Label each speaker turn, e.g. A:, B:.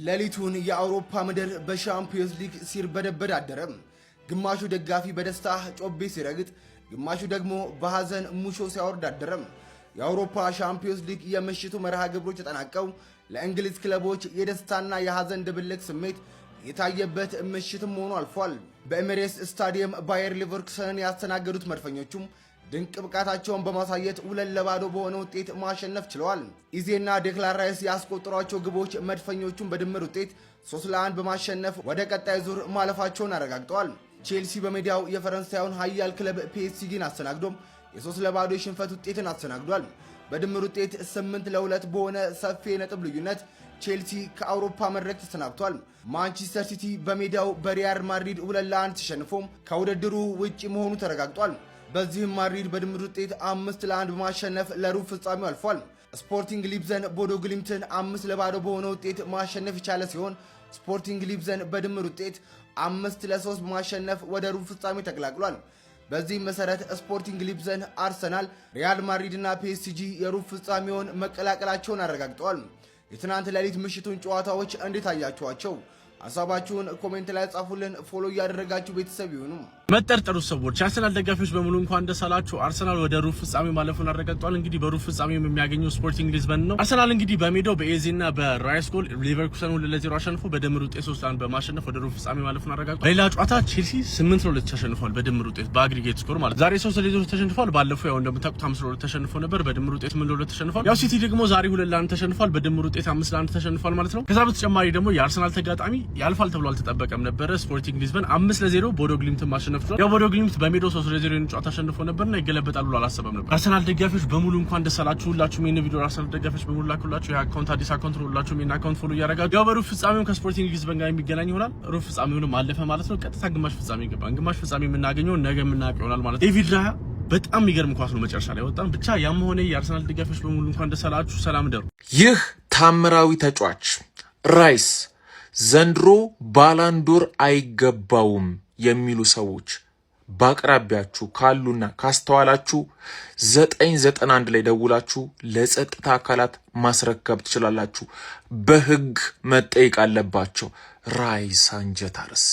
A: ሌሊቱን የአውሮፓ ምድር በሻምፒዮንስ ሊግ ሲርበደበድ አደረ። ግማሹ ደጋፊ በደስታ ጮቤ ሲረግጥ፣ ግማሹ ደግሞ በሐዘን ሙሾ ሲያወርድ አደረ። የአውሮፓ ሻምፒዮንስ ሊግ የምሽቱ መርሃ ግብሮች ተጠናቀው ለእንግሊዝ ክለቦች የደስታና የሐዘን ድብልቅ ስሜት የታየበት ምሽትም ሆኖ አልፏል። በኤሚሬትስ ስታዲየም ባየር ሊቨርኩሰንን ያስተናገዱት መድፈኞቹም ድንቅ ብቃታቸውን በማሳየት 2-0 በሆነ ውጤት ማሸነፍ ችለዋል። ኢዜና ዴክላን ራይስ ያስቆጠሯቸው ግቦች መድፈኞቹን በድምር ውጤት 3-1 በማሸነፍ ወደ ቀጣይ ዙር ማለፋቸውን አረጋግጠዋል። ቼልሲ በሜዳው የፈረንሳዩን ኃያል ክለብ ፒኤስጂን አስተናግዶም የ3-0 የሽንፈት ውጤትን አስተናግዷል። በድምር ውጤት 8-2 በሆነ ሰፊ የነጥብ ልዩነት ቼልሲ ከአውሮፓ መድረክ ተሰናብቷል። ማንቸስተር ሲቲ በሜዳው በሪያል ማድሪድ 2-1 ተሸንፎም ከውድድሩ ውጪ መሆኑ ተረጋግጧል። በዚህም ማድሪድ በድምር ውጤት 5-1 በማሸነፍ ለሩብ ፍጻሜው አልፏል። ስፖርቲንግ ሊብዘን ቦዶ ግሊምትን 5-0 በሆነ ውጤት ማሸነፍ የቻለ ሲሆን ስፖርቲንግ ሊብዘን በድምር ውጤት 5-3 በማሸነፍ ወደ ሩብ ፍጻሜ ተቀላቅሏል። በዚህም መሰረት ስፖርቲንግ ሊብዘን፣ አርሰናል፣ ሪያል ማድሪድ እና ፒኤስጂ የሩብ ፍጻሜውን መቀላቀላቸውን አረጋግጠዋል። የትናንት ሌሊት ምሽቱን ጨዋታዎች እንዴት አያችኋቸው? ሐሳባችሁን ኮሜንት ላይ ጻፉልን። ፎሎ እያደረጋችሁ ቤተሰብ ይሁኑ።
B: መጠርጠሩ ሰዎች አርሰናል ደጋፊዎች በሙሉ እንኳን ደስ አላችሁ። አርሰናል ወደ ሩብ ፍጻሜ ማለፉን አረጋግጧል። እንግዲህ በሩብ ፍጻሜው የሚያገኘው ስፖርቲንግ ሊዝበን ነው። አርሰናል እንግዲህ በሜዳው በኤዜና በራይስ ጎል ሊቨርኩሰን 2-0 አሸንፎ በድምር ውጤት 3-1 በማሸነፍ ወደ ሩብ ፍጻሜ ማለፉን አረጋግጧል። በሌላ ጨዋታ ቼልሲ 8-2 ተሸንፏል። በድምር ውጤት በአግሪጌት ስኮር ማለት ዛሬ 3-0 ተሸንፏል። ባለፈው ያው እንደምታውቁት 5-2 ተሸንፎ ነበር። በድምር ውጤት 8-2 ተሸንፏል። ያው ሲቲ ደግሞ ዛሬ 2-1 ተሸንፏል። በድምር ውጤት 5-1 ተሸንፏል ማለት ነው። ከዛ በተጨማሪ ደግሞ የአርሰናል ተጋጣሚ ያልፋል ተብሎ አልተጠበቀም ነበር። ስፖርቲንግ ሊዝበን 5-0 ቦዶ ግሊምትን ማሸነፍ ችሏል። ያው ቦዶ ግሊምት በሜዳው 3-0 ጨዋታ ተሸንፎ ነበርና ይገለበጣል ብሎ አላሰበም ነበር። አርሰናል ደጋፊዎች በሙሉ እንኳን ደስ አላችሁ። ሁላችሁም ይሄን ቪዲዮ አርሰናል ደጋፊዎች በሙሉ ላኩላችሁ። የአካውንት አዲስ አካውንት ሁላችሁም ይሄን አካውንት ፎሎ እያደረጋችሁ ያው በሩብ ፍጻሜው ከስፖርቲንግ ሊዝበን ጋር የሚገናኝ ይሆናል። ሩብ ፍጻሜውንም አለፈ ማለት ነው። ቀጥታ ግማሽ ፍጻሜ ገባን። ግማሽ ፍጻሜ የምናገኘው ነገ የምናውቀው ይሆናል ማለት ነው። ዴቪድ ራያ በጣም የሚገርም ኳስ ነው መጨረሻ ላይ ወጣን። ብቻ ያም ሆነ የአርሰናል ደጋፊዎች በሙሉ እንኳን ደስ አላችሁ። ሰላም ደሩ።
C: ይህ ታምራዊ ተጫዋች ራይስ ዘንድሮ ባላንዶር አይገባውም የሚሉ ሰዎች በአቅራቢያችሁ ካሉና ካስተዋላችሁ 991 ላይ ደውላችሁ ለጸጥታ አካላት ማስረከብ ትችላላችሁ። በሕግ መጠየቅ አለባቸው። ራይስ አንጀት አርስ